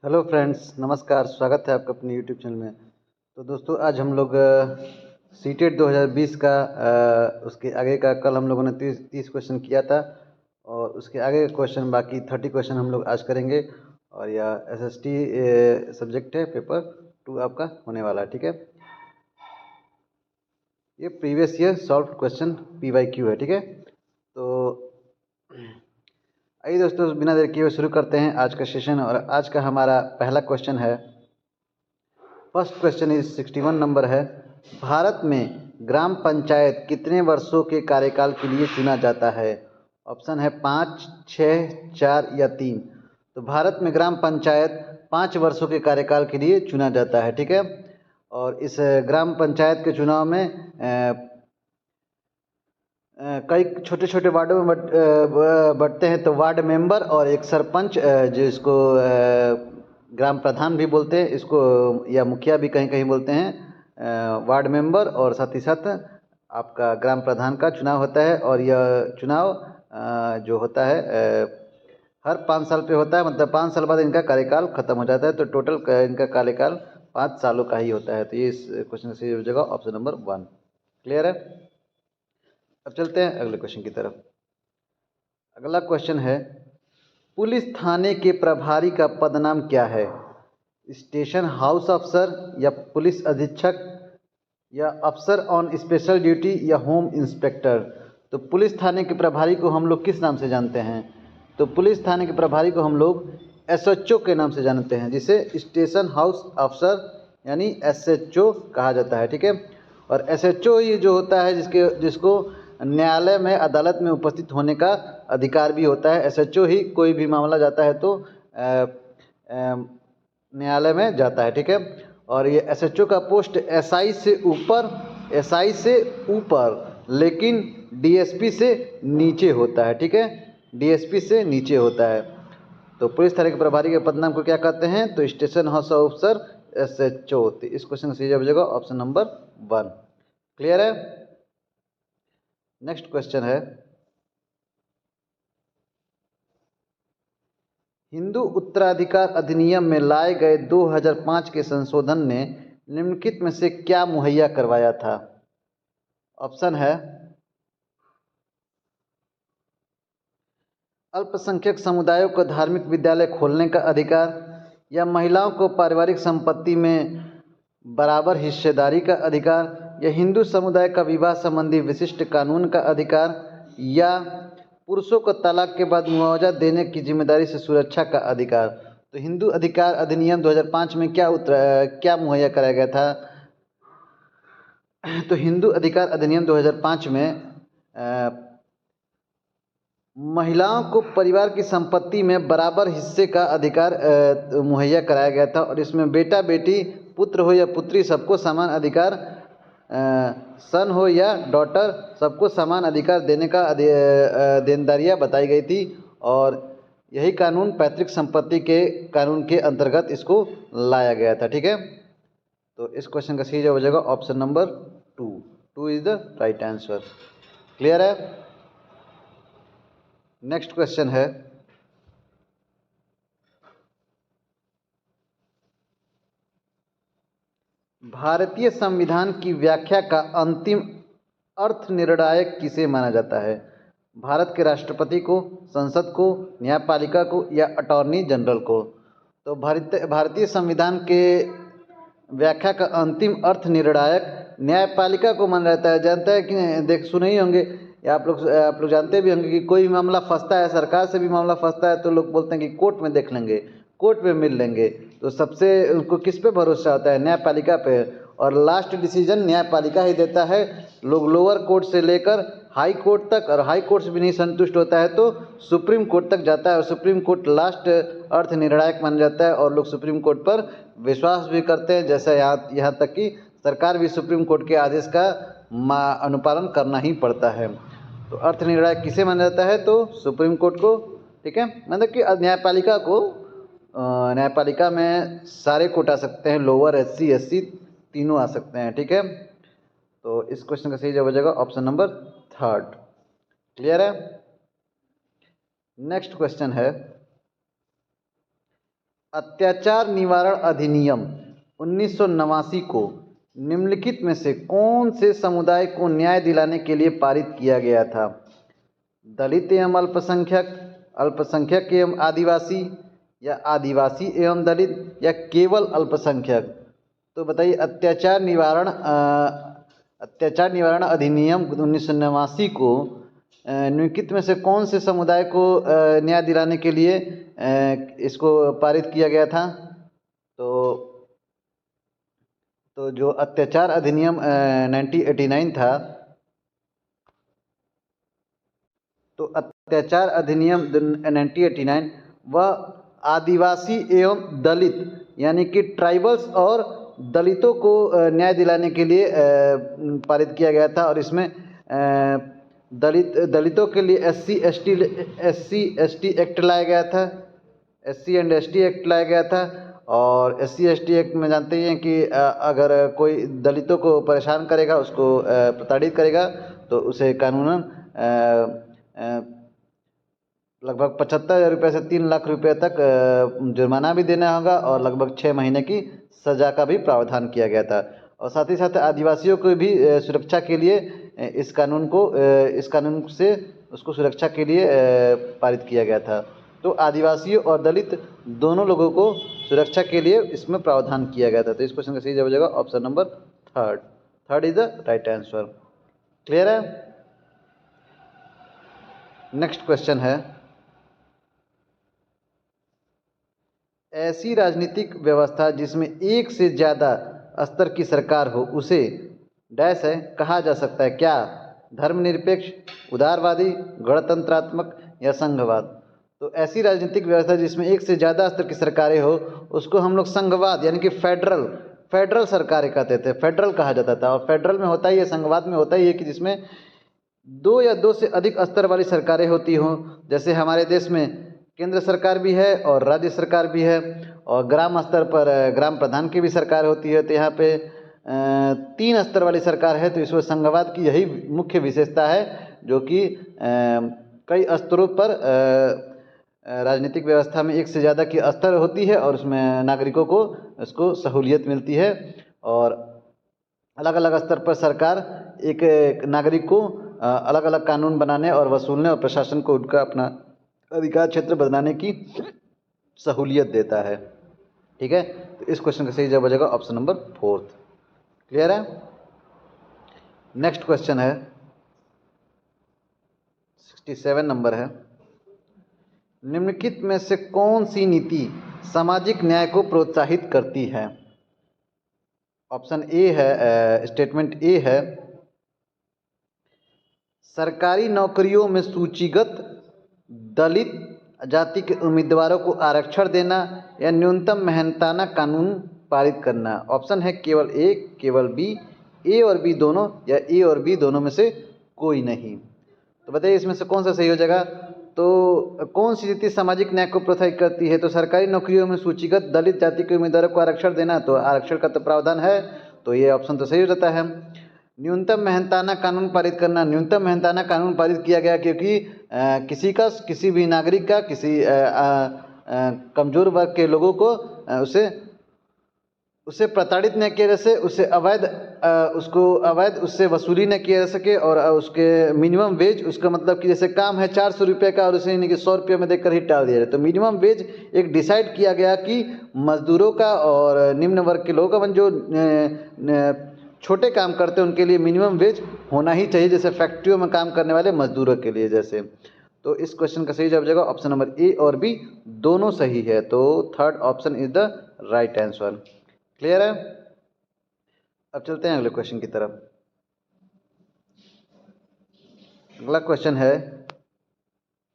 Hello friends, नमस्कार। स्वागत है आपका अपने यूट्यूब चैनल में। तो दोस्तों, आज हम लोग सीटेट 2020 का उसके आगे का कल हम लोगों ने 30 क्वेश्चन किया था और उसके आगे का क्वेश्चन बाकी 30 क्वेश्चन हम लोग आज करेंगे। और यह एसएसटी सब्जेक्ट है, पेपर 2 आपका होने वाला है। ठीक है, ये previous year solve question PYQ है। ठीक है, तो आइए दोस्तों, बिना देर किए हुए शुरू करते हैं आज का सेशन। और आज का हमारा पहला क्वेश्चन है, फर्स्ट क्वेश्चन इज 61 नंबर है। भारत में ग्राम पंचायत कितने वर्षों के कार्यकाल के लिए चुना जाता है? ऑप्शन है 5, 6, 4 या 3। तो भारत में ग्राम पंचायत 5 वर्षों के कार्यकाल के लिए चुना जाता है। ठीक है, और इस ग्राम पंचायत के चुनाव में कई छोटे छोटे वार्डों में बंटते हैं। तो वार्ड मेंबर और एक सरपंच, जिसको ग्राम प्रधान भी बोलते हैं इसको, या मुखिया भी कहीं कहीं बोलते हैं। वार्ड मेंबर और साथ ही साथ आपका ग्राम प्रधान का चुनाव होता है। और यह चुनाव जो होता है हर 5 साल पे होता है। मतलब 5 साल बाद इनका कार्यकाल खत्म हो जाता है। तो टोटल इनका कार्यकाल 5 सालों का ही होता है। तो ये इस क्वेश्चन से हो जाएगा ऑप्शन नंबर 1। क्लियर है? अब चलते हैं अगले क्वेश्चन की तरफ। अगला क्वेश्चन है, पुलिस थाने के प्रभारी का पदनाम क्या है? स्टेशन हाउस अफसर या पुलिस अधीक्षक या अफसर ऑन स्पेशल ड्यूटी या होम इंस्पेक्टर? तो पुलिस थाने के प्रभारी को हम लोग किस नाम से जानते हैं? तो पुलिस थाने के प्रभारी को हम लोग SHO के नाम से जानते हैं, जिसे स्टेशन हाउस अफसर यानी SHO कहा जाता है। ठीक है, और SHO ये जो होता है जिसको न्यायालय में अदालत में उपस्थित होने का अधिकार भी होता है। SHO ही कोई भी मामला जाता है तो न्यायालय में जाता है। ठीक है, और ये SHO का पोस्ट SI से ऊपर लेकिन DSP से नीचे होता है। ठीक है, DSP से नीचे होता है। तो पुलिस थाने के प्रभारी के पदनाम को क्या कहते हैं? तो स्टेशन हाउस अफसर SHO। तो इस क्वेश्चन का सही जवाब हो जाएगा ऑप्शन नंबर 1। क्लियर है? नेक्स्ट क्वेश्चन है, हिंदू उत्तराधिकार अधिनियम में लाए गए 2005 के संशोधन ने निम्नलिखित में से क्या मुहैया करवाया था? ऑप्शन है अल्पसंख्यक समुदायों को धार्मिक विद्यालय खोलने का अधिकार, या महिलाओं को पारिवारिक संपत्ति में बराबर हिस्सेदारी का अधिकार, या हिंदू समुदाय का विवाह संबंधी विशिष्ट कानून का अधिकार, या पुरुषों को तलाक के बाद मुआवजा देने की जिम्मेदारी से सुरक्षा का अधिकार। तो हिंदू अधिकार अधिनियम 2005 में क्या मुहैया कराया गया था? तो हिंदू अधिकार अधिनियम 2005 में महिलाओं को परिवार की संपत्ति में बराबर हिस्से का अधिकार मुहैया कराया गया था। और इसमें बेटा बेटी, पुत्र हो या पुत्री, सबको समान अधिकार, सन हो या डॉटर, सबको समान अधिकार देने का देनदारियाँ बताई गई थी। और यही कानून पैतृक संपत्ति के कानून के अंतर्गत इसको लाया गया था। ठीक है, तो इस क्वेश्चन का सही जवाब हो जाएगा option number 2 is the right answer. Clear है? नेक्स्ट क्वेश्चन है, भारतीय संविधान की व्याख्या का अंतिम अर्थ निर्णायक किसे माना जाता है? भारत के राष्ट्रपति को, संसद को, न्यायपालिका को या अटॉर्नी जनरल को? तो भारतीय संविधान के व्याख्या का अंतिम अर्थ निर्णायक न्यायपालिका को माना जाता है। जानते हैं कि सुने ही होंगे, या आप लोग जानते भी होंगे कि कोई भी मामला फंसता है, सरकार से भी मामला फंसता है तो लोग बोलते हैं कि कोर्ट में देख लेंगे, कोर्ट में मिल लेंगे। तो सबसे उनको किस पे भरोसा होता है? न्यायपालिका पे। और लास्ट डिसीजन न्यायपालिका ही देता है। लोग लोअर कोर्ट से लेकर हाई कोर्ट तक, और हाई कोर्ट से भी नहीं संतुष्ट होता है तो सुप्रीम कोर्ट तक जाता है। और सुप्रीम कोर्ट लास्ट अर्थ निर्णायक माना जाता है। और लोग सुप्रीम कोर्ट पर विश्वास भी करते हैं, जैसा यहाँ तक कि सरकार भी सुप्रीम कोर्ट के आदेश का अनुपालन करना ही पड़ता है। तो अर्थ निर्णायक किसे माना जाता है? तो सुप्रीम कोर्ट को। ठीक है, मतलब कि न्यायपालिका को, न्यायपालिका में सारे कोर्ट आ सकते हैं, लोअर SC SC तीनों आ सकते हैं। ठीक है, तो इस क्वेश्चन का सही जवाब हो जाएगा ऑप्शन नंबर 3। क्लियर है? नेक्स्ट क्वेश्चन है, अत्याचार निवारण अधिनियम 1989 को निम्नलिखित में से कौन से समुदाय को न्याय दिलाने के लिए पारित किया गया था? दलित एवं अल्पसंख्यक, अल्पसंख्यक एवं आदिवासी, या आदिवासी एवं दलित, या केवल अल्पसंख्यक? तो बताइए, अत्याचार निवारण अधिनियम 1989 को निम्नलिखित में से कौन से समुदाय को न्याय दिलाने के लिए इसको पारित किया गया था? तो जो अत्याचार अधिनियम 1989 था, तो अत्याचार अधिनियम 1989 वह आदिवासी एवं दलित यानी कि ट्राइबल्स और दलितों को न्याय दिलाने के लिए पारित किया गया था। और इसमें दलितों के लिए एससी एसटी एक्ट लाया गया था, SC एंड ST एक्ट लाया गया था। और SC ST एक्ट में जानते ही हैं कि अगर कोई दलितों को परेशान करेगा, उसको प्रताड़ित करेगा, तो उसे कानूनन लगभग 75,000 रुपये से 3 लाख रुपये तक जुर्माना भी देना होगा और लगभग 6 महीने की सज़ा का भी प्रावधान किया गया था। और साथ ही साथ आदिवासियों को भी सुरक्षा के लिए इस कानून से उसको सुरक्षा के लिए पारित किया गया था। तो आदिवासियों और दलित दोनों लोगों को सुरक्षा के लिए इसमें प्रावधान किया गया था। तो इस क्वेश्चन का सही जवाब हो जाएगा option number third is the right answer. Clear है? नेक्स्ट क्वेश्चन है, ऐसी राजनीतिक व्यवस्था जिसमें एक से ज़्यादा स्तर की सरकार हो उसे डैश है कहा जा सकता है? क्या धर्मनिरपेक्ष, उदारवादी, गणतंत्रात्मक, या संघवाद? तो ऐसी राजनीतिक व्यवस्था जिसमें एक से ज़्यादा स्तर की सरकारें हो उसको हम लोग संघवाद यानी कि फेडरल सरकारें कहते थे, फेडरल कहा जाता था। और फेडरल में होता ही है, संघवाद में होता ही है कि जिसमें 2 या 2 से अधिक स्तर वाली सरकारें होती हों। जैसे हमारे देश में केंद्र सरकार भी है और राज्य सरकार भी है, और ग्राम स्तर पर ग्राम प्रधान की भी सरकार होती है। तो यहाँ पे 3 स्तर वाली सरकार है। तो इसमें संघवाद की यही मुख्य विशेषता है, जो कि कई स्तरों पर राजनीतिक व्यवस्था में एक से ज़्यादा की स्तर होती है और उसमें नागरिकों को उसको सहूलियत मिलती है। और अलग अलग स्तर पर सरकार एक नागरिक को अलग अलग कानून बनाने और वसूलने और प्रशासन को उनका अपना अधिकार क्षेत्र बनाने की सहूलियत देता है। ठीक है, तो इस क्वेश्चन का सही जवाब हो जाएगा ऑप्शन नंबर 4। क्लियर है? नेक्स्ट क्वेश्चन है 67 नंबर है, निम्नलिखित में से कौन सी नीति सामाजिक न्याय को प्रोत्साहित करती है? ऑप्शन ए है, स्टेटमेंट ए है, सरकारी नौकरियों में सूचीगत दलित जाति के उम्मीदवारों को आरक्षण देना या न्यूनतम मेहनताना कानून पारित करना। ऑप्शन है केवल ए, केवल बी, ए और बी दोनों, या ए और बी दोनों में से कोई नहीं। तो बताइए इसमें से कौन सा सही हो जाएगा? तो कौन सी नीति सामाजिक न्याय को प्रोत्साहित करती है? तो सरकारी नौकरियों में सूचीगत दलित जाति के उम्मीदवारों को आरक्षण देना, तो आरक्षण का तो प्रावधान है, तो ये ऑप्शन तो सही हो जाता है। न्यूनतम मेहनताना कानून पारित करना, न्यूनतम मेहनताना कानून पारित किया गया क्योंकि किसी भी नागरिक का किसी कमज़ोर वर्ग के लोगों को उसे प्रताड़ित न किया जा सके, उसको अवैध उससे वसूली न किया जा सके, और उसके मिनिमम वेज, उसका मतलब कि जैसे काम है 400 रुपये का और उसे यानी कि 100 रुपये में देकर ही टाल दिया जाए। तो मिनिमम वेज एक डिसाइड किया गया कि मजदूरों का और निम्न वर्ग के लोगों का जो छोटे काम करते हैं उनके लिए मिनिमम वेज होना ही चाहिए, जैसे फैक्ट्रियों में काम करने वाले मजदूरों के लिए जैसे। तो इस क्वेश्चन का सही जवाब जाएगा ऑप्शन नंबर ए और बी दोनों सही है। तो third option is the right answer. Clear है? अब चलते हैं अगले क्वेश्चन की तरफ। अगला क्वेश्चन है,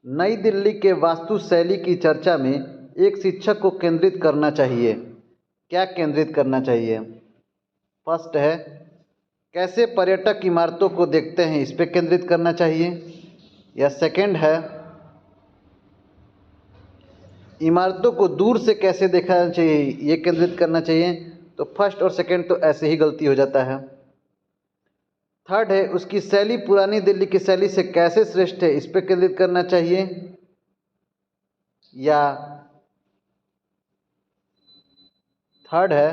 नई दिल्ली के वास्तु शैली की चर्चा में एक शिक्षक को केंद्रित करना चाहिए। क्या केंद्रित करना चाहिए? फर्स्ट है, कैसे पर्यटक इमारतों को देखते हैं, इस पे केंद्रित करना चाहिए। या सेकंड है, इमारतों को दूर से कैसे देखना चाहिए, ये केंद्रित करना चाहिए। तो फर्स्ट और सेकंड तो ऐसे ही गलती हो जाता है। थर्ड है, उसकी शैली पुरानी दिल्ली की शैली से कैसे श्रेष्ठ है, इस पे केंद्रित करना चाहिए। या थर्ड है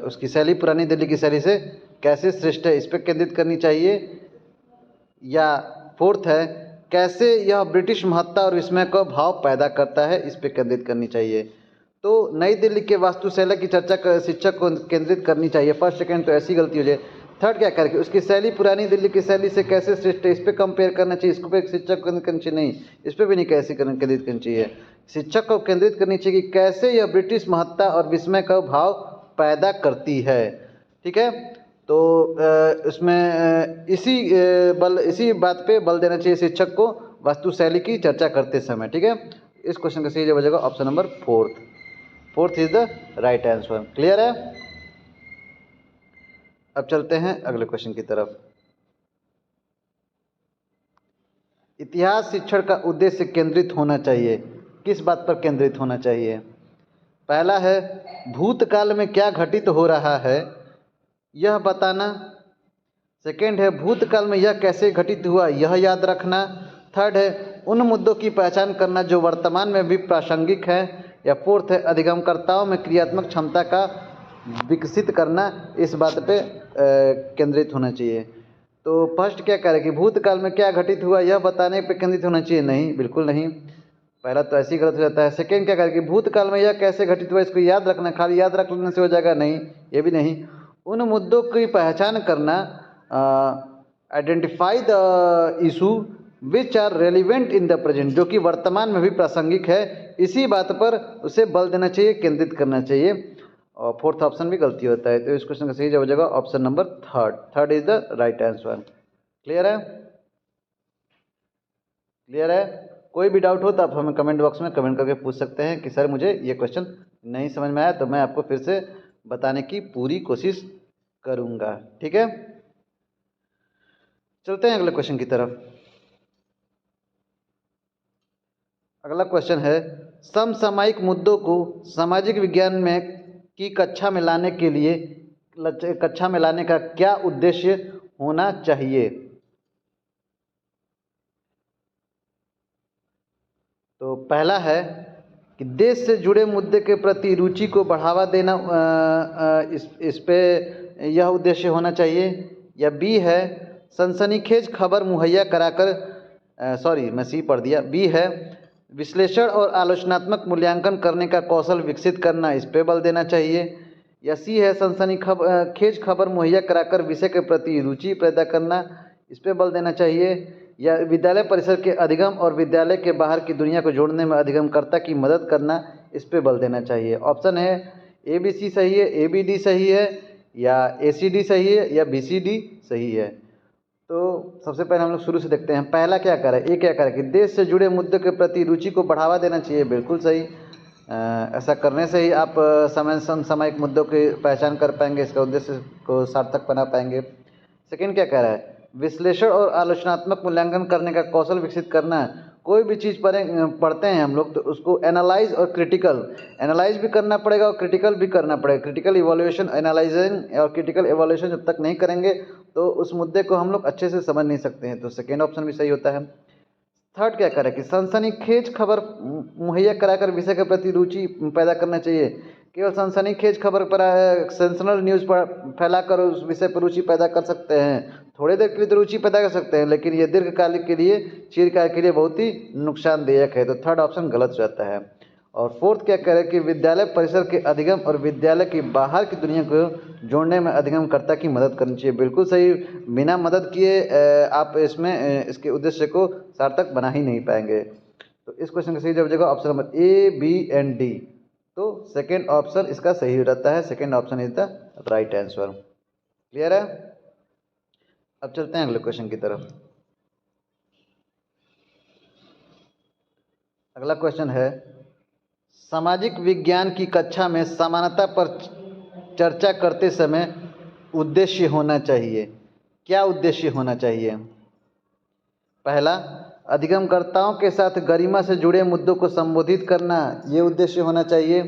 उसकी शैली पुरानी दिल्ली की शैली से कैसे श्रेष्ठ है, इस पर केंद्रित करनी चाहिए। या फोर्थ है कैसे यह ब्रिटिश महत्ता और विस्मय का भाव पैदा करता है, इस पर केंद्रित करनी चाहिए। तो नई दिल्ली के वास्तुशैला की चर्चा शिक्षक को केंद्रित करनी चाहिए। फर्स्ट सेकंड तो ऐसी गलती हो जाए। थर्ड क्या करके उसकी शैली पुरानी दिल्ली की शैली से कैसे श्रेष्ठ है, इस पर कंपेयर करना चाहिए। इसको पे शिक्षक को करनी चाहिए, नहीं इस पर भी नहीं कैसे केंद्रित करनी चाहिए। शिक्षक को केंद्रित करनी चाहिए कि कैसे यह ब्रिटिश महत्ता और विस्मय का भाव पैदा करती है। ठीक है, तो इसमें इसी बात पे बल देना चाहिए शिक्षक को वास्तुशैली की चर्चा करते समय। ठीक है, इस क्वेश्चन का सही जवाब हो जाएगा option number fourth is the right answer. Clear है। अब चलते हैं अगले क्वेश्चन की तरफ। इतिहास शिक्षण का उद्देश्य केंद्रित होना चाहिए, किस बात पर केंद्रित होना चाहिए। पहला है भूतकाल में क्या घटित हो रहा है यह बताना। सेकेंड है भूतकाल में यह कैसे घटित हुआ यह याद रखना। थर्ड है उन मुद्दों की पहचान करना जो वर्तमान में भी प्रासंगिक है। या फोर्थ है अधिगमकर्ताओं में क्रियात्मक क्षमता का विकसित करना, इस बात पे केंद्रित होना चाहिए। तो फर्स्ट क्या कह रहे कि भूतकाल में क्या घटित हुआ यह बताने पे केंद्रित होना चाहिए, नहीं बिल्कुल नहीं, पहला तो ऐसे ही गलत हो जाता है। सेकेंड क्या कह रहे कि भूतकाल में यह कैसे घटित हुआ इसको याद रखना, खाली याद रख लेने से हो जाएगा, नहीं ये भी नहीं। उन मुद्दों की पहचान करना, identify the issue which are relevant in the present, जो कि वर्तमान में भी प्रासंगिक है, इसी बात पर उसे बल देना चाहिए, केंद्रित करना चाहिए। और फोर्थ ऑप्शन भी गलती होता है, तो इस क्वेश्चन का सही जवाब हो जाएगा option number third is the right answer. Clear है। क्लियर है। कोई भी डाउट हो तो आप हमें कमेंट बॉक्स में कमेंट करके पूछ सकते हैं कि सर मुझे ये क्वेश्चन नहीं समझ में आया, तो मैं आपको फिर से बताने की पूरी कोशिश करूंगा। ठीक है, चलते हैं अगले क्वेश्चन की तरफ। अगला क्वेश्चन है समसामयिक मुद्दों को सामाजिक विज्ञान में की कक्षा में लाने के लिए कक्षा में लाने का क्या उद्देश्य होना चाहिए। तो पहला है कि देश से जुड़े मुद्दे के प्रति रुचि को बढ़ावा देना, इस पे यह उद्देश्य होना चाहिए। या बी है सनसनीखेज खबर मुहैया कराकर, मैं सी पढ़ दिया, बी है विश्लेषण और आलोचनात्मक मूल्यांकन करने का कौशल विकसित करना, इस पे बल देना चाहिए। या सी है सनसनीखेज खबर मुहैया कराकर विषय के प्रति रुचि पैदा करना, इस पे बल देना चाहिए। या विद्यालय परिसर के अधिगम और विद्यालय के बाहर की दुनिया को जोड़ने में अधिगमकर्ता की मदद करना, इस पे बल देना चाहिए। ऑप्शन है ए बी सी सही है, ए बी डी सही है, या ए सी डी सही है, या बी सी डी सही है। तो सबसे पहले हम लोग शुरू से देखते हैं, पहला क्या कह रहा है, ये क्या कह रहा है कि देश से जुड़े मुद्दों के प्रति रुचि को बढ़ावा देना चाहिए, बिल्कुल सही। ऐसा करने से ही आप समसामयिक मुद्दों की पहचान कर पाएंगे, इसका उद्देश्य को सार्थक बना पाएंगे। सेकेंड क्या कह रहा है विश्लेषण और आलोचनात्मक मूल्यांकन करने का कौशल विकसित करना। कोई भी चीज़ पढ़ते हैं हम लोग तो उसको एनालाइज और एनालाइज भी करना पड़ेगा और क्रिटिकल भी करना पड़ेगा। क्रिटिकल इवोल्यूशन, एनालाइजिंग और क्रिटिकल इवोल्यूशन जब तक नहीं करेंगे तो उस मुद्दे को हम लोग अच्छे से समझ नहीं सकते हैं, तो सेकेंड ऑप्शन भी सही होता है। थर्ड क्या करे कि सनसनीखेज खबर मुहैया कराकर विषय के प्रति रुचि पैदा करना चाहिए। केवल सनसनीखेज खबर पर सेंसेशनल न्यूज़ पर फैलाकर उस विषय पर रुचि पैदा कर सकते हैं, थोड़ी देर के लिए तो रुचि पैदा कर सकते हैं, लेकिन ये दीर्घकाल के लिए चिरकाल के लिए बहुत ही नुकसानदायक है, तो थर्ड ऑप्शन गलत हो जाता है। और फोर्थ क्या कह रहे हैं कि विद्यालय परिसर के अधिगम और विद्यालय के बाहर की दुनिया को जोड़ने में अधिगमकर्ता की मदद करनी चाहिए, बिल्कुल सही। बिना मदद किए आप इसमें इसके उद्देश्य को सार्थक बना ही नहीं पाएंगे। तो इस क्वेश्चन का सही जवाब हो जाएगा option number A, B and D. तो सेकेंड ऑप्शन इसका सही हो जाता है, second option is the right answer. Clear है। अब चलते हैं अगले क्वेश्चन की तरफ। अगला क्वेश्चन है सामाजिक विज्ञान की कक्षा में समानता पर चर्चा करते समय उद्देश्य होना चाहिए, क्या उद्देश्य होना चाहिए। पहला अधिगमकर्ताओं के साथ गरिमा से जुड़े मुद्दों को संबोधित करना, ये उद्देश्य होना चाहिए।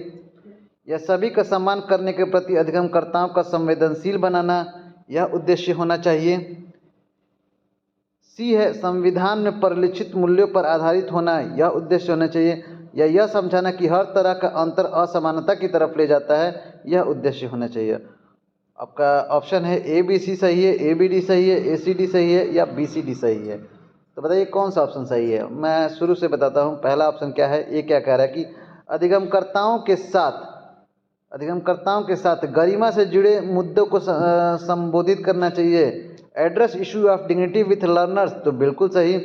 या सभी का सम्मान करने के प्रति अधिगमकर्ताओं का संवेदनशील बनाना, यह उद्देश्य होना चाहिए। सी है संविधान में परिलक्षित मूल्यों पर आधारित होना, यह उद्देश्य होना चाहिए, या यह समझाना कि हर तरह का अंतर असमानता की तरफ ले जाता है, यह उद्देश्य होना चाहिए। आपका ऑप्शन है ए बी सी सही है, ए बी डी सही है, ए सी डी सही है, या बी सी डी सही है। तो बताइए कौन सा ऑप्शन सही है। मैं शुरू से बताता हूँ। पहला ऑप्शन क्या है, ये क्या कह रहा है कि अधिगमकर्ताओं के साथ गरिमा से जुड़े मुद्दों को संबोधित करना चाहिए। Address issue of dignity with learners, तो बिल्कुल सही।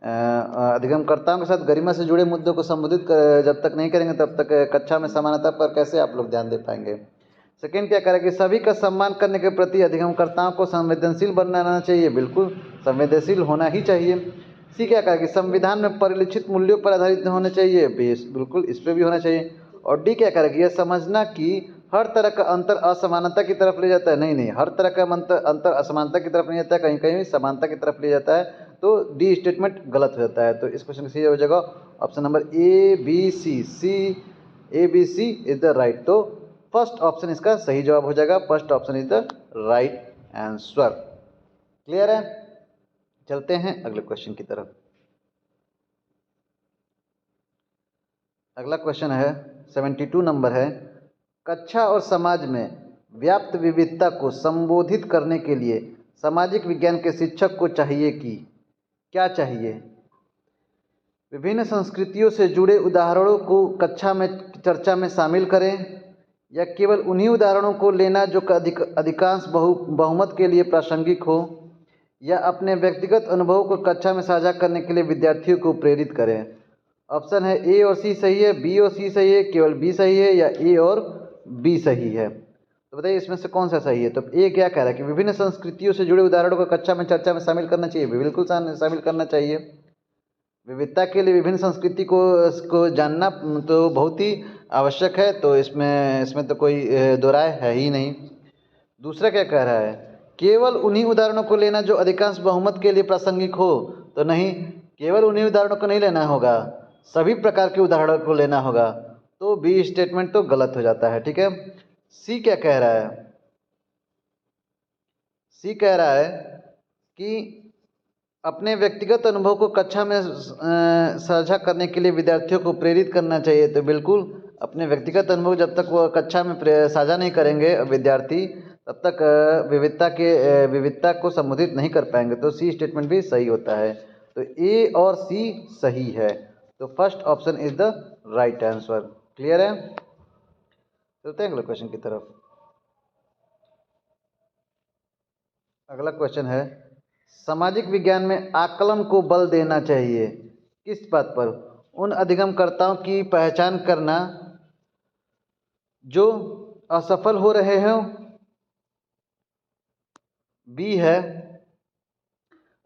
अधिगमकर्ताओं के साथ गरिमा से जुड़े मुद्दों को संबोधित जब तक नहीं करेंगे तब तक कक्षा में समानता पर कैसे आप लोग ध्यान दे पाएंगे। सेकेंड क्या करें कि सभी का सम्मान करने के प्रति अधिगमकर्ताओं को संवेदनशील बनना चाहिए, बिल्कुल संवेदनशील होना ही चाहिए। सी क्या करें कि संविधान में परिलक्षित मूल्यों पर आधारित होना चाहिए, बिल्कुल इस पर भी होना चाहिए। और डी क्या करें कि यह समझना कि हर तरह का अंतर असमानता की तरफ ले जाता है, नहीं, हर तरह का अंतर असमानता की तरफ नहीं जाता है, कहीं कहीं समानता की तरफ ले जाता है, तो डी स्टेटमेंट गलत हो जाता है। तो इस क्वेश्चन का सही हो जाएगा option number A B C is the right. तो फर्स्ट ऑप्शन इसका सही जवाब हो जाएगा। First option is the right answer. Clear है। चलते हैं अगले क्वेश्चन की तरफ। अगला क्वेश्चन है 72 नंबर है, कक्षा और समाज में व्याप्त विविधता को संबोधित करने के लिए सामाजिक विज्ञान के शिक्षक को चाहिए कि क्या चाहिए। विभिन्न संस्कृतियों से जुड़े उदाहरणों को कक्षा में चर्चा में शामिल करें, या केवल उन्हीं उदाहरणों को लेना जो अधिकांश बहुमत के लिए प्रासंगिक हो, या अपने व्यक्तिगत अनुभवों को कक्षा में साझा करने के लिए विद्यार्थियों को प्रेरित करें। ऑप्शन है ए और सी सही है, बी और सी सही है, केवल बी सही है, या ए और बी सही है। तो बताइए इसमें से कौन सा सही है। तो ए क्या कह रहा है कि विभिन्न संस्कृतियों से जुड़े उदाहरणों को कक्षा में चर्चा में शामिल करना चाहिए, बिल्कुल शामिल करना चाहिए। विविधता के लिए विभिन्न संस्कृति को जानना तो बहुत ही आवश्यक है, तो इसमें तो कोई दो राय है ही नहीं। दूसरा क्या कह रहा है, केवल उन्हीं उदाहरणों को लेना जो अधिकांश बहुमत के लिए प्रासंगिक हो, तो नहीं, केवल उन्हीं उदाहरणों को नहीं लेना होगा, सभी प्रकार के उदाहरणों को लेना होगा, तो बी स्टेटमेंट तो गलत हो जाता है। ठीक है। सी क्या कह रहा है, सी कह रहा है कि अपने व्यक्तिगत अनुभव को कक्षा में साझा करने के लिए विद्यार्थियों को प्रेरित करना चाहिए, तो बिल्कुल अपने व्यक्तिगत अनुभव जब तक वो कक्षा में साझा नहीं करेंगे विद्यार्थी, तब तक विविधता को संबोधित नहीं कर पाएंगे, तो सी स्टेटमेंट भी सही होता है। तो ए और सी सही है, तो first option is the right answer. Clear है। चलते हैं अगले क्वेश्चन की तरफ। अगला क्वेश्चन है, सामाजिक विज्ञान में आकलन को बल देना चाहिए, किस बात पर। उन अधिगमकर्ताओं की पहचान करना जो असफल हो रहे हैं, बी है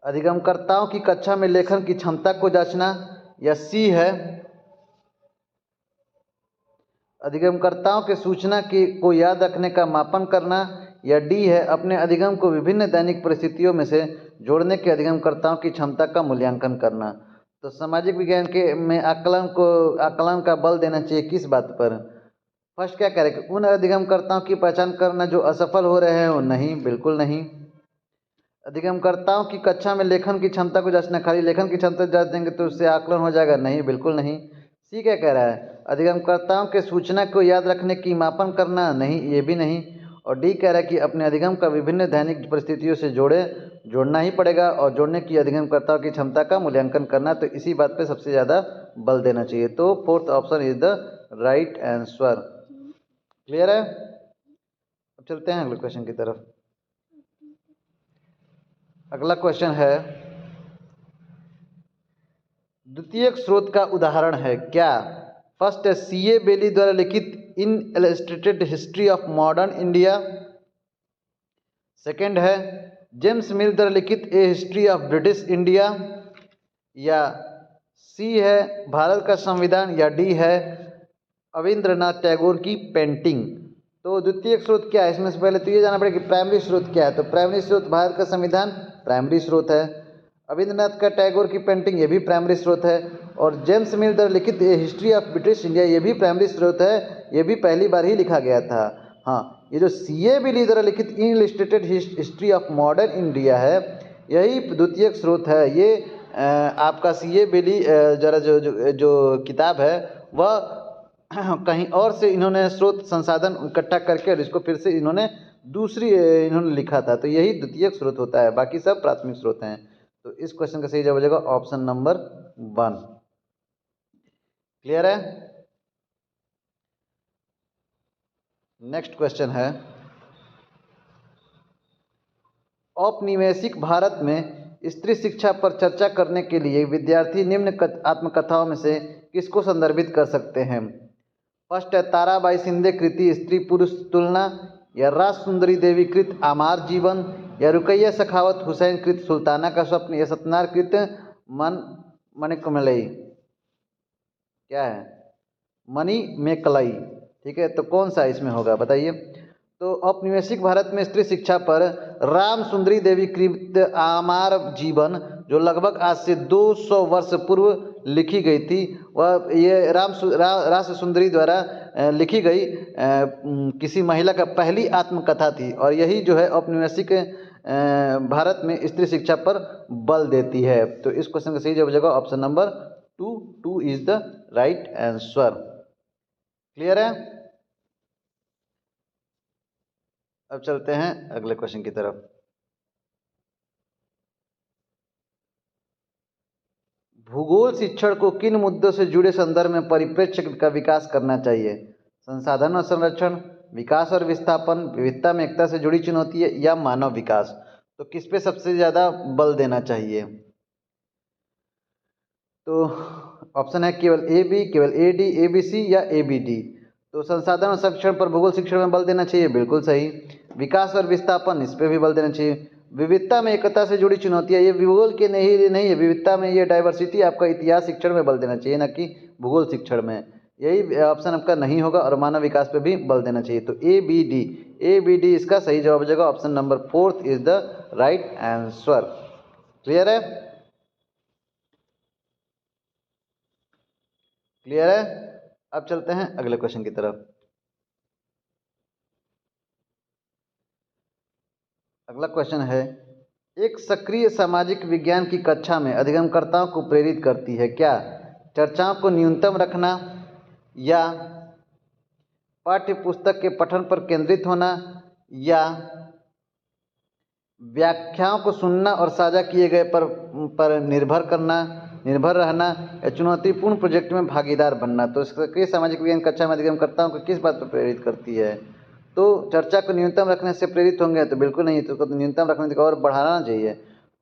अधिगमकर्ताओं की कक्षा में लेखन की क्षमता को जांचना, या सी है अधिगमकर्ताओं के सूचना को याद रखने का मापन करना, या डी है अपने अधिगम को विभिन्न दैनिक परिस्थितियों में से जोड़ने के अधिगमकर्ताओं की क्षमता का मूल्यांकन करना। तो सामाजिक विज्ञान के में आकलन का बल देना चाहिए किस बात पर। फर्स्ट क्या कह रहे हैं कि उन अधिगमकर्ताओं की पहचान करना जो असफल हो रहे हो, नहीं, बिल्कुल नहीं। अधिगमकर्ताओं की कक्षा में लेखन की क्षमता को जांचना, खाली लेखन की क्षमता जांच देंगे तो उससे आकलन हो जाएगा, नहीं, बिल्कुल नहीं। सी क्या कह रहा है, अधिगमकर्ताओं के सूचना को याद रखने की मापन करना, नहीं, ये भी नहीं। और डी कह रहा है कि अपने अधिगम का विभिन्न दैनिक परिस्थितियों से जोड़ना ही पड़ेगा, और जोड़ने की अधिगमकर्ताओं की क्षमता का मूल्यांकन करना, तो इसी बात पे सबसे ज़्यादा बल देना चाहिए, तो fourth option is the right answer. Clear है। अब चलते हैं अगले क्वेश्चन की तरफ। अगला क्वेश्चन है, द्वितीयक स्रोत का उदाहरण है क्या। फर्स्ट है C.A. बेली द्वारा लिखित an illustrated history of modern India. Second है जेम्स मिल द्वारा लिखित a history of British India, या सी है भारत का संविधान, या डी है रविंद्रनाथ टैगोर की पेंटिंग। तो द्वितीयक स्रोत क्या है, इसमें से पहले तो ये जानना पड़ेगा कि प्राइमरी स्रोत क्या है। तो प्राइमरी स्रोत भारत का संविधान प्राइमरी स्रोत है, रविंद्रनाथ का टैगोर की पेंटिंग ये भी प्राइमरी स्रोत है, और जेम्स मिल द्वारा लिखित a history of British India ये भी प्राइमरी स्रोत है, ये भी पहली बार ही लिखा गया था। हाँ, ये जो C.A. बेली द्वारा लिखित an illustrated history of modern India है, यही द्वितीयक स्रोत है। ये आपका सीए बेली जरा जो किताब है वह कहीं और से इन्होंने स्रोत संसाधन इकट्ठा करके और इसको फिर से इन्होंने इन्होंने लिखा था, तो यही द्वितीयक स्रोत होता है, बाकी सब प्राथमिक स्रोत हैं। तो इस क्वेश्चन का सही जवाब हो जाएगा ऑप्शन नंबर 1। क्लियर है? नेक्स्ट क्वेश्चन है, औपनिवेशिक भारत में स्त्री शिक्षा पर चर्चा करने के लिए विद्यार्थी निम्न आत्मकथाओं में से किसको संदर्भित कर सकते हैं? फर्स्ट है ताराबाई शिंदे कृति स्त्री पुरुष तुलना, या राज सुंदरी देवी कृत आमार जीवन, या रुकैया सखावत हुसैन कृत सुल्ताना का स्वप्न, या सत्यनारायण कृत मणिकमलई। क्या है? मणिमेकलई। ठीक है, तो कौन सा इसमें होगा बताइए? तो औपनिवेशिक भारत में स्त्री शिक्षा पर राम सुंदरी देवी कृत आमार जीवन, जो लगभग आज से 200 वर्ष पूर्व लिखी गई थी, वह ये रास सुंदरी द्वारा लिखी गई किसी महिला का पहली आत्मकथा थी, और यही जो है औपनिवेशिक भारत में स्त्री शिक्षा पर बल देती है। तो इस क्वेश्चन का सही जवाब हो जाएगा option number 2 is the right answer. Clear है? अब चलते हैं अगले क्वेश्चन की तरफ। भूगोल शिक्षण को किन मुद्दों से जुड़े संदर्भ में परिप्रेक्ष्य का विकास करना चाहिए? संसाधन और संरक्षण, विकास और विस्थापन, विविधता में एकता से जुड़ी चुनौती है, या मानव विकास। तो किस पे सबसे ज़्यादा बल देना चाहिए? तो ऑप्शन है केवल ए बी, केवल ए डी, ए बी सी, या ए बी डी। तो संसाधन और संरक्षण पर भूगोल शिक्षण में बल देना चाहिए, बिल्कुल सही। विकास और विस्थापन, इस पर भी बल देना चाहिए। विविधता में एकता से जुड़ी चुनौतियाँ, ये भूगोल के नहीं है, विविधता में ये डाइवर्सिटी आपका इतिहास शिक्षण में बल देना चाहिए, ना कि भूगोल शिक्षण में। यही ऑप्शन आपका नहीं होगा, और मानव विकास पे भी बल देना चाहिए। तो ए बी डी इसका सही जवाब हो जाएगा। Option number 4 is the right answer. Clear है? क्लियर है? अब चलते हैं अगले क्वेश्चन की तरफ। अगला क्वेश्चन है, एक सक्रिय सामाजिक विज्ञान की कक्षा में अधिगमकर्ताओं को प्रेरित करती है क्या? चर्चाओं को न्यूनतम रखना, या पाठ्य पुस्तक के पठन पर केंद्रित होना, या व्याख्याओं को सुनना और साझा किए गए पर निर्भर रहना, या चुनौतीपूर्ण प्रोजेक्ट में भागीदार बनना। तो सक्रिय सामाजिक विज्ञान कक्षा में अधिगमकर्ताओं को किस बात पर प्रेरित करती है? तो चर्चा को न्यूनतम रखने से प्रेरित होंगे? तो बिल्कुल नहीं, तो न्यूनतम रखने को और बढ़ाना चाहिए।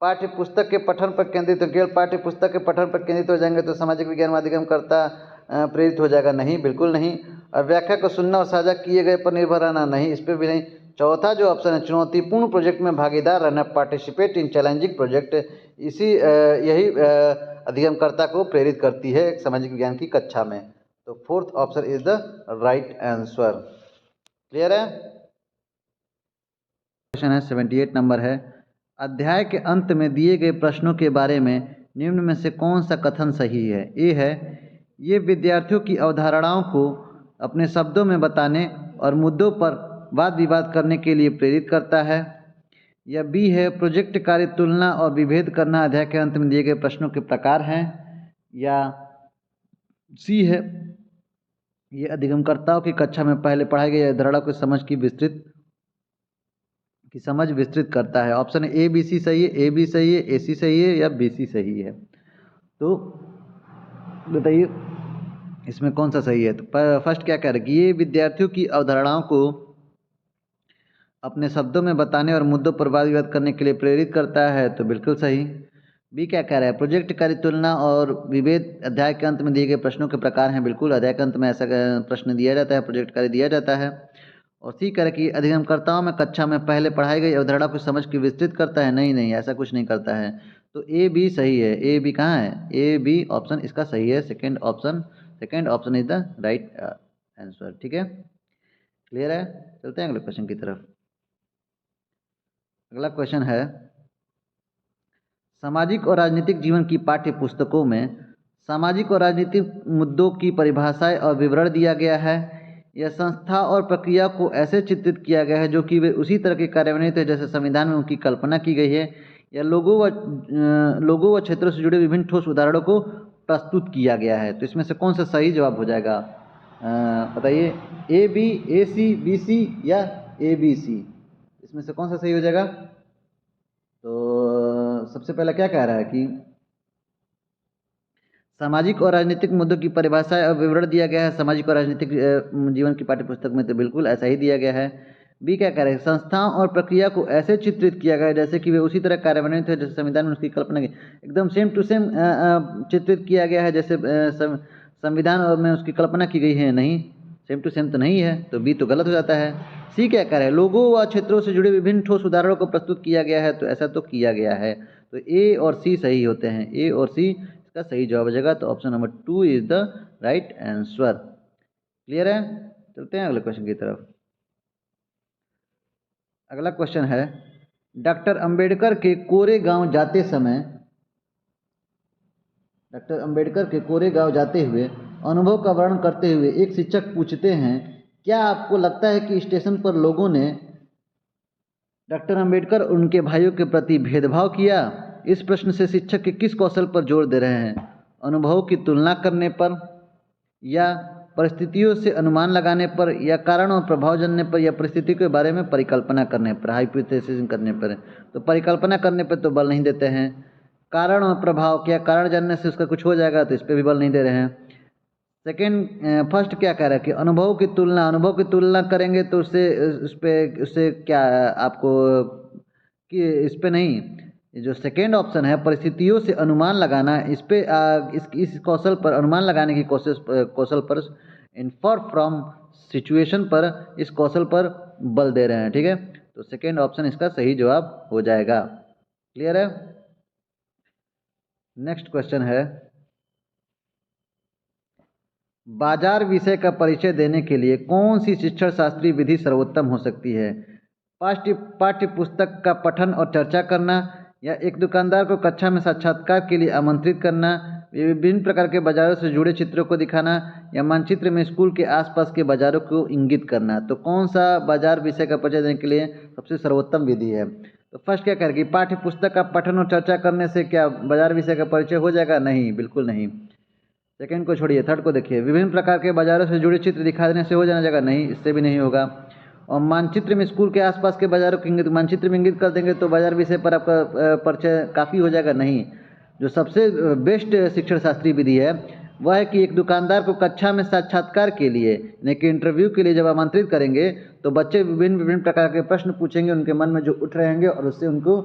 पाठ्य पुस्तक के पठन पर केंद्रित, केवल पाठ्य पुस्तक के पठन पर केंद्रित हो जाएंगे तो सामाजिक विज्ञान में अधिगमकर्ता प्रेरित हो जाएगा? नहीं, बिल्कुल नहीं। और व्याख्या को सुनना और साझा किए गए पर निर्भर रहना, नहीं, इस पर भी नहीं। चौथा जो ऑप्शन है, चुनौतीपूर्ण प्रोजेक्ट में भागीदार रहना, पार्टिसिपेट इन चैलेंजिंग प्रोजेक्ट, यही अधिगमकर्ता को प्रेरित करती है सामाजिक विज्ञान की कक्षा में। तो fourth option is the right answer. Clear है? क्वेश्चन है 78 नंबर है, अध्याय के अंत में दिए गए प्रश्नों के बारे में निम्न में से कौन सा कथन सही है? ए है, ये विद्यार्थियों की अवधारणाओं को अपने शब्दों में बताने और मुद्दों पर वाद विवाद करने के लिए प्रेरित करता है, या बी है, प्रोजेक्ट कार्य तुलना और विभेद करना अध्याय के अंत में दिए गए प्रश्नों के प्रकार हैं, या सी है, ये अधिगमकर्ताओं की कक्षा में पहले पढ़ाई गई अवधारणा की समझ विस्तृत करता है। ऑप्शन ए बी सी सही है, ए बी सही है, ए सी सही है, या बी सी सही है? तो बताइए इसमें कौन सा सही है? तो फर्स्ट क्या कह रहा है कि ये विद्यार्थियों की अवधारणाओं को अपने शब्दों में बताने और मुद्दों पर वाद विवाद करने के लिए प्रेरित करता है, तो बिल्कुल सही। बी क्या कह रहा है, प्रोजेक्ट कार्य तुलना और विभेद अध्याय के अंत में दिए गए प्रश्नों के प्रकार हैं, बिल्कुल, अध्याय के अंत में ऐसा प्रश्न दिया जाता है, प्रोजेक्ट कार्य दिया जाता है। और सी कह रहा है कि अधिगमकर्ताओं में कक्षा में पहले पढ़ाई गई अवधारणा को समझ के विस्तृत करता है, नहीं, ऐसा कुछ नहीं करता है। तो ए बी सही है। ए बी कहाँ है? ए बी ऑप्शन इसका सही है। Second option is the right answer. ठीक है, क्लियर है? चलते हैं अगले क्वेश्चन की तरफ। अगला क्वेश्चन है, सामाजिक और राजनीतिक जीवन की पाठ्य पुस्तकों में सामाजिक और राजनीतिक मुद्दों की परिभाषाएं और विवरण दिया गया है, यह संस्था और प्रक्रिया को ऐसे चित्रित किया गया है जो कि वे उसी तरह के कार्यान्वित है जैसे संविधान में उनकी कल्पना की गई है, या लोगों व क्षेत्रों से जुड़े विभिन्न ठोस उदाहरणों को प्रस्तुत किया गया है। तो इसमें से कौन सा सही जवाब हो जाएगा? बताइए, A B, A C, B C या ए बी सी? इसमें से कौन सा सही हो जाएगा? तो सबसे पहला क्या कह रहा है कि सामाजिक और राजनीतिक मुद्दों की परिभाषा और विवरण दिया गया है सामाजिक और राजनीतिक जीवन की पाठ्यपुस्तक में, तो बिल्कुल ऐसा ही दिया गया है। बी क्या कह रहे हैं? संस्थाओं और प्रक्रिया को ऐसे चित्रित किया गया है जैसे कि वे उसी तरह कार्यान्वित है जैसे संविधान में उसकी कल्पना की, एकदम सेम टू सेम चित्रित किया गया है जैसे संविधान में उसकी कल्पना की गई है। नहीं, सेम टू सेम तो नहीं है, तो बी तो गलत हो जाता है। सी क्या कह रहे हैं? लोगों व क्षेत्रों से जुड़े विभिन्न ठोस उदाहरणों को प्रस्तुत किया गया है, तो ऐसा तो किया गया है। तो ए और सी सही होते हैं, ए और सी इसका सही जवाब हो जाएगा। तो option number 2 is the right answer. Clear है? चलते हैं अगले क्वेश्चन की तरफ। अगला क्वेश्चन है, डॉक्टर अंबेडकर के कोरेगांव जाते समय, डॉक्टर अंबेडकर के कोरेगांव जाते हुए अनुभव का वर्णन करते हुए एक शिक्षक पूछते हैं, क्या आपको लगता है कि स्टेशन पर लोगों ने डॉक्टर अंबेडकर और उनके भाइयों के प्रति भेदभाव किया? इस प्रश्न से शिक्षक के किस कौशल पर जोर दे रहे हैं? अनुभव की तुलना करने पर, या परिस्थितियों से अनुमान लगाने पर, या कारण और प्रभाव जानने पर, या परिस्थिति के बारे में परिकल्पना करने पर, हाइपोथेसिस करने पर। तो परिकल्पना करने पर तो बल नहीं देते हैं। कारण और प्रभाव, क्या कारण जानने से उसका कुछ हो जाएगा, तो इस पर भी बल नहीं दे रहे हैं। फर्स्ट क्या कह रहा है कि अनुभव की तुलना करेंगे तो उससे क्या आपको कि इस पे नहीं, जो सेकेंड ऑप्शन है परिस्थितियों से अनुमान लगाना, इस पे इस कौशल पर, अनुमान लगाने की कौशल पर, इन्फर फ्रॉम सिचुएशन पर, इस कौशल पर बल दे रहे हैं। ठीक है, तो सेकेंड ऑप्शन इसका सही जवाब हो जाएगा। क्लियर है? नेक्स्ट क्वेश्चन है, बाजार विषय का परिचय देने के लिए कौन सी शिक्षण शास्त्रीय विधि सर्वोत्तम हो सकती है? पाठ्य पुस्तक का पठन और चर्चा करना, या एक दुकानदार को कक्षा में साक्षात्कार के लिए आमंत्रित करना, विभिन्न प्रकार के बाजारों से जुड़े चित्रों को दिखाना, या मानचित्र में स्कूल के आसपास के बाजारों को इंगित करना। तो कौन सा बाजार विषय का परिचय देने के लिए सबसे सर्वोत्तम विधि है? तो फर्स्ट क्या करेगी, पाठ्य पुस्तक का पठन और चर्चा करने से क्या बाजार विषय का परिचय हो जाएगा? नहीं, बिल्कुल नहीं। सेकेंड को छोड़िए, थर्ड को देखिए, विभिन्न प्रकार के बाजारों से जुड़े चित्र दिखा देने से हो जाना जाएगा? नहीं, इससे भी नहीं होगा। और मानचित्र में स्कूल के आसपास के बाजारों को इंगित, मानचित्र में इंगित कर देंगे तो बाजार विषय पर आपका परिचय काफ़ी हो जाएगा? नहीं। जो सबसे बेस्ट शिक्षण शास्त्रीय विधि है वह है कि एक दुकानदार को कक्षा में साक्षात्कार के लिए, यानी कि इंटरव्यू के लिए जब आमंत्रित करेंगे तो बच्चे विभिन्न प्रकार के प्रश्न पूछेंगे, उनके मन में जो उठ रहेंगे और उससे उनको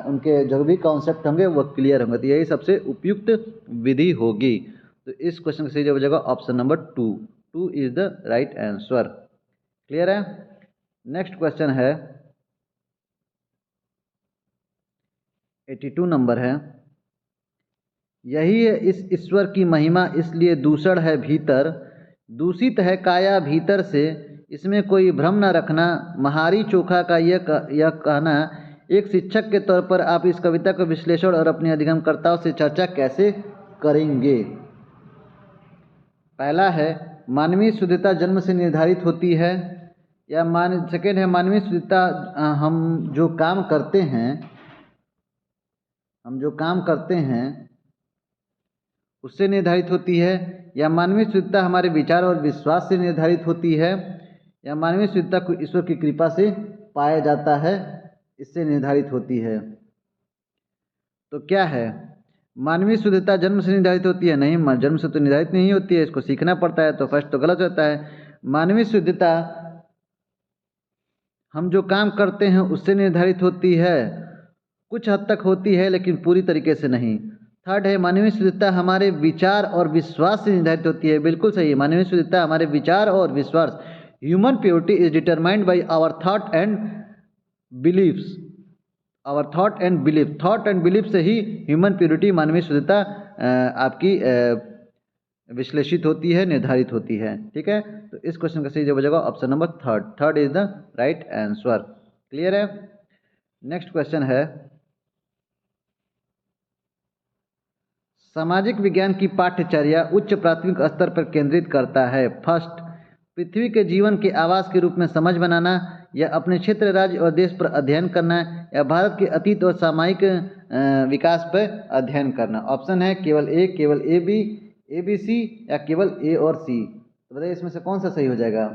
उनके जो भी कॉन्सेप्ट होंगे वो क्लियर होंगे। तो यही सबसे उपयुक्त विधि होगी। तो इस क्वेश्चन का सही जवाब हो जाएगा option number 2 is the right answer. Clear है? नेक्स्ट क्वेश्चन है 82 नंबर है, यही है इस ईश्वर की महिमा, इसलिए दूषण है भीतर, दूषित है काया भीतर से, इसमें कोई भ्रम न रखना, महारी चोखा का यह कहना। एक शिक्षक के तौर पर आप इस कविता को विश्लेषण और अपने अधिगमकर्ताओं से चर्चा कैसे करेंगे? पहला है, मानवीय शुद्धता जन्म से निर्धारित होती है, या सेकेंड है, मानवीय शुद्धता हम जो काम करते हैं उससे निर्धारित होती है, या मानवीय शुद्धता हमारे विचार और विश्वास से निर्धारित होती है, या मानवीय शुद्धता को ईश्वर की कृपा से पाया जाता है, इससे निर्धारित होती है। तो क्या है? मानवीय शुद्धता जन्म से निर्धारित होती है? नहीं, जन्म से तो निर्धारित नहीं होती है, इसको सीखना पड़ता है। तो फर्स्ट तो गलत होता है। मानवीय शुद्धता हम जो काम करते हैं उससे निर्धारित होती है, कुछ हद तक होती है लेकिन पूरी तरीके से नहीं। थर्ड है, मानवीय शुद्धता हमारे विचार और विश्वास से निर्धारित होती है। बिल्कुल सही है, मानवीय शुद्धता हमारे विचार और विश्वास, human purity is determined by our thought and believes, our thought and belief से ही ह्यूमन प्योरिटी, मानवीय शुद्धता आपकी विश्लेषित होती है, निर्धारित होती है। ठीक है, तो इस क्वेश्चन का सही जवाब हो जाएगा option number third is the right answer. Clear है? नेक्स्ट क्वेश्चन है, सामाजिक विज्ञान की पाठ्यचर्या उच्च प्राथमिक स्तर पर केंद्रित करता है। फर्स्ट, पृथ्वी के जीवन के आवास के रूप में समझ बनाना, या अपने क्षेत्र, राज्य और देश पर अध्ययन करना, या भारत के अतीत और सामयिक विकास पर अध्ययन करना। ऑप्शन है केवल ए, केवल ए बी, ए बी सी या केवल ए और सी। तो बताइए इसमें से कौन सा सही हो जाएगा।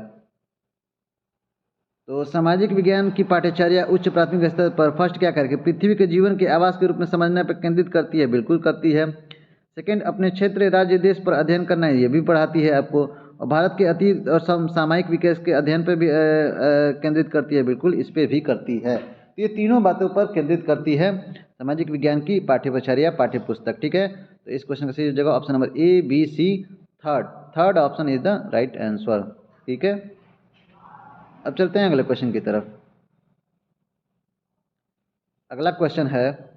तो सामाजिक विज्ञान की पाठ्यचर्या उच्च प्राथमिक स्तर पर फर्स्ट क्या करेगी, पृथ्वी के जीवन के आवास के रूप में समझने पर केंद्रित करती है, बिल्कुल करती है। सेकंड, अपने क्षेत्र राज्य देश पर अध्ययन करना है, ये भी पढ़ाती है आपको। और भारत के अतीत और सामयिक विकास के अध्ययन पर भी केंद्रित करती है, बिल्कुल इस पर भी करती है। तो ये तीनों बातों पर केंद्रित करती है सामाजिक विज्ञान की पाठ्यचर्या पाठ्यपुस्तक, ठीक है। तो इस क्वेश्चन का सही जगह option number A B C third option is the right answer, ठीक है। अब चलते हैं अगले क्वेश्चन की तरफ। अगला क्वेश्चन है,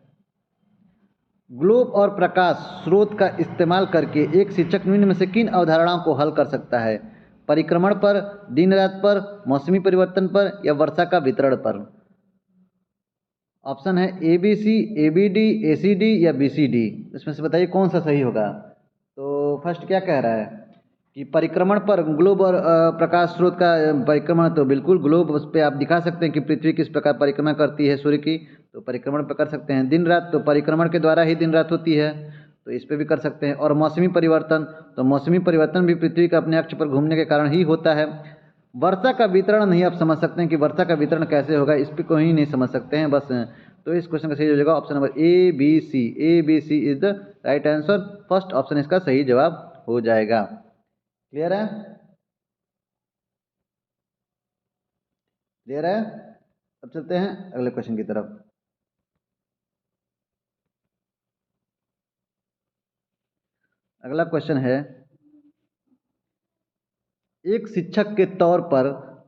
ग्लोब और प्रकाश स्रोत का इस्तेमाल करके एक शिक्षक निम्न में से किन अवधारणाओं को हल कर सकता है, परिक्रमण पर, दिन रात पर, मौसमी परिवर्तन पर या वर्षा का वितरण पर। ऑप्शन है A B C, A B D, A C D या बी सी डी। इसमें से बताइए कौन सा सही होगा। तो फर्स्ट क्या कह रहा है कि परिक्रमण पर, ग्लोब और प्रकाश स्रोत का परिक्रमण, तो बिल्कुल ग्लोब उस पर आप दिखा सकते हैं कि पृथ्वी किस प्रकार परिक्रमा करती है सूर्य की, तो परिक्रमण पर कर सकते हैं। दिन रात, तो परिक्रमण के द्वारा ही दिन रात होती है, तो इस पर भी कर सकते हैं। और मौसमी परिवर्तन, तो मौसमी परिवर्तन भी पृथ्वी का अपने अक्ष पर घूमने के कारण ही होता है। वर्षा का वितरण नहीं आप समझ सकते हैं कि वर्षा का वितरण कैसे होगा, इस पर कोई नहीं समझ सकते हैं बस। तो इस क्वेश्चन का सही हो जाएगा option number A B C. A B C is the right answer, first option इसका सही जवाब हो जाएगा। क्लियर है, क्लियर है। अब चलते हैं अगले क्वेश्चन की तरफ। अगला क्वेश्चन है, एक शिक्षक के तौर पर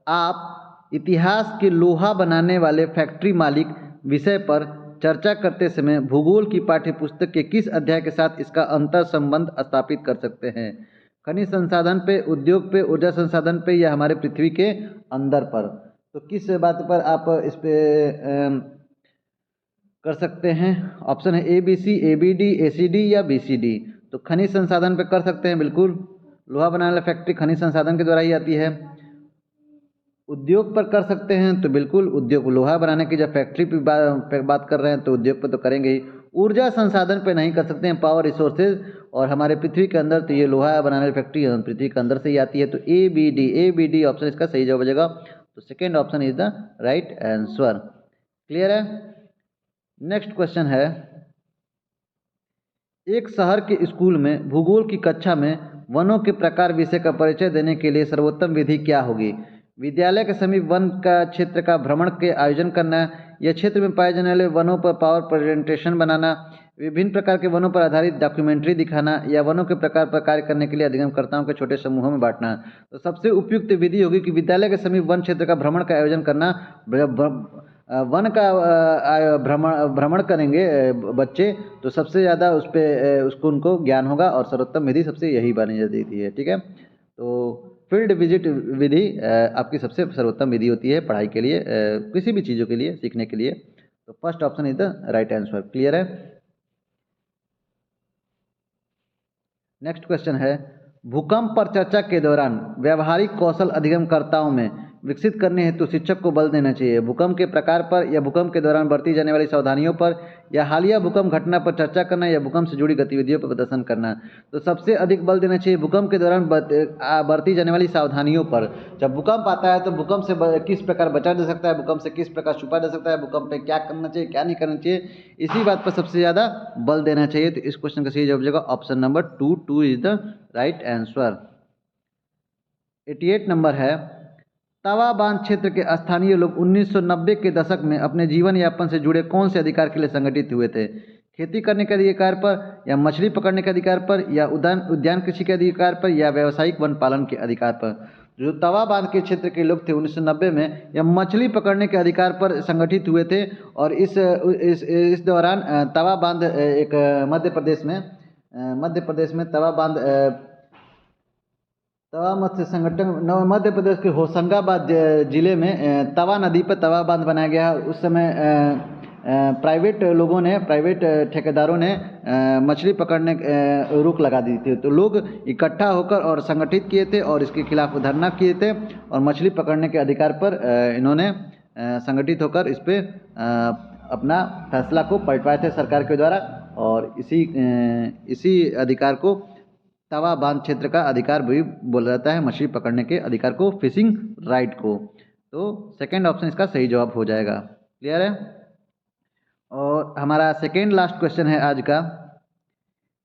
आप इतिहास के लोहा बनाने वाले फैक्ट्री मालिक विषय पर चर्चा करते समय भूगोल की पाठ्यपुस्तक के किस अध्याय के साथ इसका अंतर संबंध स्थापित कर सकते हैं, खनिज संसाधन पे, उद्योग पे, ऊर्जा संसाधन पे या हमारे पृथ्वी के अंदर पर। तो किस बात पर आप इस पे कर सकते हैं। ऑप्शन है A B C, A B D, A C D या बी सी डी। तो खनिज संसाधन पे कर सकते हैं, बिल्कुल लोहा बनाने वाला फैक्ट्री खनिज संसाधन के द्वारा ही आती है। उद्योग पर कर सकते हैं, तो बिल्कुल उद्योग, लोहा बनाने की जब फैक्ट्री पे बात कर रहे हैं तो उद्योग पर तो करेंगे ही। ऊर्जा संसाधन पे नहीं कर सकते हैं, पावर रिसोर्सेज, और हमारे पृथ्वी के अंदर तो ये लोहा बनाने वाली फैक्ट्री पृथ्वी के अंदर से ही आती है। तो A B D, A B D option इसका सही जवाब हो जाएगा। तो second option is the right answer. Clear है। नेक्स्ट क्वेश्चन है, एक शहर के स्कूल में भूगोल की कक्षा में वनों के प्रकार विषय का परिचय देने के लिए सर्वोत्तम विधि क्या होगी। विद्यालय के समीप वन का क्षेत्र का भ्रमण के आयोजन करना, या क्षेत्र में पाए जाने वाले वनों पर पावर प्रेजेंटेशन बनाना, विभिन्न प्रकार के वनों पर आधारित डॉक्यूमेंट्री दिखाना, या वनों के प्रकार पर कार्य करने के लिए अध्ययनकर्ताओं के छोटे समूहों में बांटना। तो सबसे उपयुक्त विधि होगी कि विद्यालय के समीप वन क्षेत्र का भ्रमण का आयोजन करना। वन का भ्रमण करेंगे बच्चे, तो सबसे ज़्यादा उस पर उसको उनको ज्ञान होगा, और सर्वोत्तम विधि सबसे यही मानी जाती है, ठीक है। तो फील्ड विजिट विधि आपकी सबसे सर्वोत्तम विधि होती है पढ़ाई के लिए, किसी भी चीज़ों के लिए, सीखने के लिए। तो first option is the right answer. Clear है। नेक्स्ट क्वेश्चन है, भूकंप पर चर्चा के दौरान व्यावहारिक कौशल अधिगमकर्ताओं में विकसित करने हेतु शिक्षक को बल देना चाहिए। भूकंप के प्रकार पर, या भूकंप के दौरान बरती जाने वाली सावधानियों पर, या हालिया भूकंप घटना पर चर्चा करना, या भूकंप से जुड़ी गतिविधियों पर प्रदर्शन करना। तो सबसे अधिक बल देना चाहिए भूकंप के दौरान बरती जाने वाली सावधानियों पर। जब भूकंप आता है तो भूकंप से किस प्रकार बचा जा सकता है, भूकंप से किस प्रकार छुपा जा सकता है, भूकंप में क्या करना चाहिए क्या नहीं करना चाहिए, इसी बात पर सबसे ज़्यादा बल देना चाहिए। तो इस क्वेश्चन का सही जवाब हो जाएगा option number 2 is the right answer. 88 number है, तवा बांध क्षेत्र के स्थानीय लोग 1990 के दशक में अपने जीवन यापन से जुड़े कौन से अधिकार के लिए संगठित हुए थे, खेती करने के अधिकार पर, या मछली पकड़ने के अधिकार पर, या उद्यान कृषि के अधिकार पर, या व्यावसायिक वन पालन के अधिकार पर। जो तवा बांध के क्षेत्र के लोग थे 1990 में, या मछली पकड़ने के अधिकार पर संगठित हुए थे। और इस दौरान तवा बांध एक मध्य प्रदेश में तवा मत्स्य संगठन मध्य प्रदेश के होशंगाबाद जिले में तवा नदी पर तवा बांध बनाया गया। उस समय प्राइवेट ठेकेदारों ने मछली पकड़ने रोक लगा दी थी। तो लोग इकट्ठा होकर और संगठित किए थे और इसके खिलाफ धरना किए थे, और मछली पकड़ने के अधिकार पर इन्होंने संगठित होकर इस पर अपना फैसला को पलटवाए थे सरकार के द्वारा, और इसी अधिकार को तवा बांध क्षेत्र का अधिकार भी बोला जाता है, मछली पकड़ने के अधिकार को, फिशिंग राइट को। तो सेकंड ऑप्शन इसका सही जवाब हो जाएगा। क्लियर है। और हमारा सेकंड लास्ट क्वेश्चन है आज का,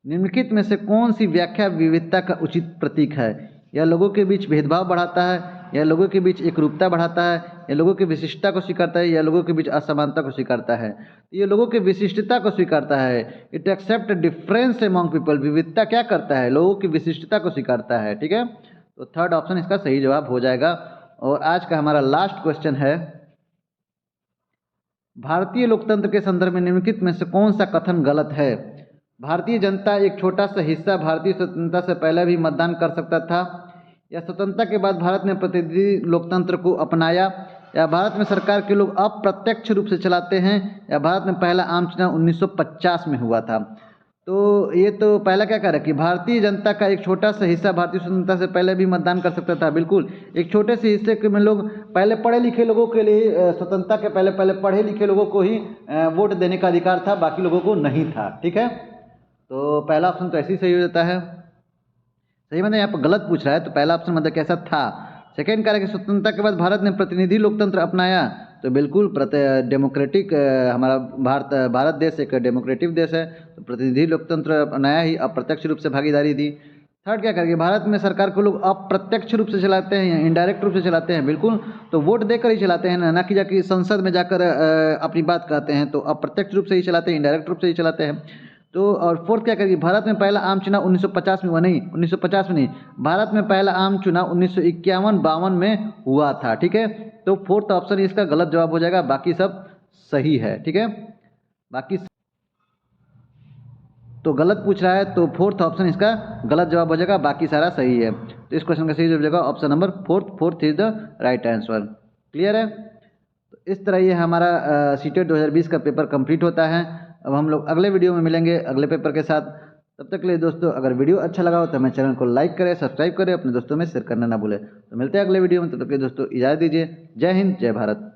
निम्नलिखित में से कौन सी व्याख्या विविधता का उचित प्रतीक है? यह लोगों के बीच भेदभाव बढ़ाता है, यह लोगों के बीच एकरूपता बढ़ाता है, यह लोगों की विशिष्टता को स्वीकारता है, यह लोगों के बीच असमानता को स्वीकारता है। ये लोगों की विशिष्टता को स्वीकारता है। It accept difference among people. विविधता क्या करता है? लोगों की विशिष्टता को स्वीकारता है। ठीक है, तो थर्ड ऑप्शन इसका सही जवाब हो जाएगा। और आज का हमारा लास्ट क्वेश्चन है, भारतीय लोकतंत्र के संदर्भ में निम्नलिखित में से कौन सा कथन गलत है? भारतीय जनता एक छोटा सा हिस्सा भारतीय स्वतंत्रता से पहले भी मतदान कर सकता था, या स्वतंत्रता के बाद भारत ने प्रतिनिधि लोकतंत्र को अपनाया, या भारत में सरकार के लोग अप्रत्यक्ष रूप से चलाते हैं, या भारत में पहला आम चुनाव 1950 में हुआ था। तो ये तो पहला क्या कह रहा है कि भारतीय जनता का एक छोटा सा हिस्सा भारतीय स्वतंत्रता से पहले भी मतदान कर सकता था। बिल्कुल, एक छोटे से हिस्से के में लोग, पहले पढ़े लिखे लोगों के लिए स्वतंत्रता के पहले पढ़े लिखे लोगों को ही वोट देने का अधिकार था, बाकी लोगों को नहीं था। ठीक है, तो पहला ऑप्शन तो ऐसे ही सही हो जाता है। सही मतलब यहाँ पर गलत पूछ रहा है, तो पहला ऑप्शन मतलब कैसा था? सेकेंड कह रहा है कि स्वतंत्रता के बाद भारत ने प्रतिनिधि लोकतंत्र अपनाया, तो बिल्कुल डेमोक्रेटिक, हमारा भारत देश एक डेमोक्रेटिक देश है, तो प्रतिनिधि लोकतंत्र अपनाया ही, अप्रत्यक्ष रूप से भागीदारी दी। थर्ड क्या करेंगे, भारत में सरकार को लोग अप्रत्यक्ष रूप से चलाते हैं या इनडायरेक्ट रूप से चलाते हैं? बिल्कुल, तो वोट देकर ही चलाते हैं ना कि जाके संसद में जाकर अपनी बात कहते हैं, तो अप्रत्यक्ष रूप से ही चलाते हैं, इनडायरेक्ट रूप से ही चलाते हैं। तो और फोर्थ क्या करेगी, भारत में पहला आम चुनाव 1950 में हुआ, नहीं 1950 में नहीं, भारत में पहला आम चुनाव 1951-52 में हुआ था। ठीक है, तो फोर्थ ऑप्शन इसका गलत जवाब हो जाएगा, बाकी सब सही है। ठीक है, बाकी तो गलत पूछ रहा है, तो फोर्थ ऑप्शन इसका गलत जवाब हो जाएगा, बाकी सारा सही है। तो इस क्वेश्चन का सही जवाब हो जाएगा option number fourth is the right answer. Clear है। तो इस तरह ये हमारा सीटेट 2020 का पेपर कंप्लीट होता है। अब हम लोग अगले वीडियो में मिलेंगे अगले पेपर के साथ। तब तक के लिए दोस्तों, अगर वीडियो अच्छा लगा हो तो हमें चैनल को लाइक करें, सब्सक्राइब करें, अपने दोस्तों में शेयर करना ना भूलें। तो मिलते हैं अगले वीडियो में, तब तक के लिए दोस्तों इजाज़त दीजिए। जय हिंद, जय भारत।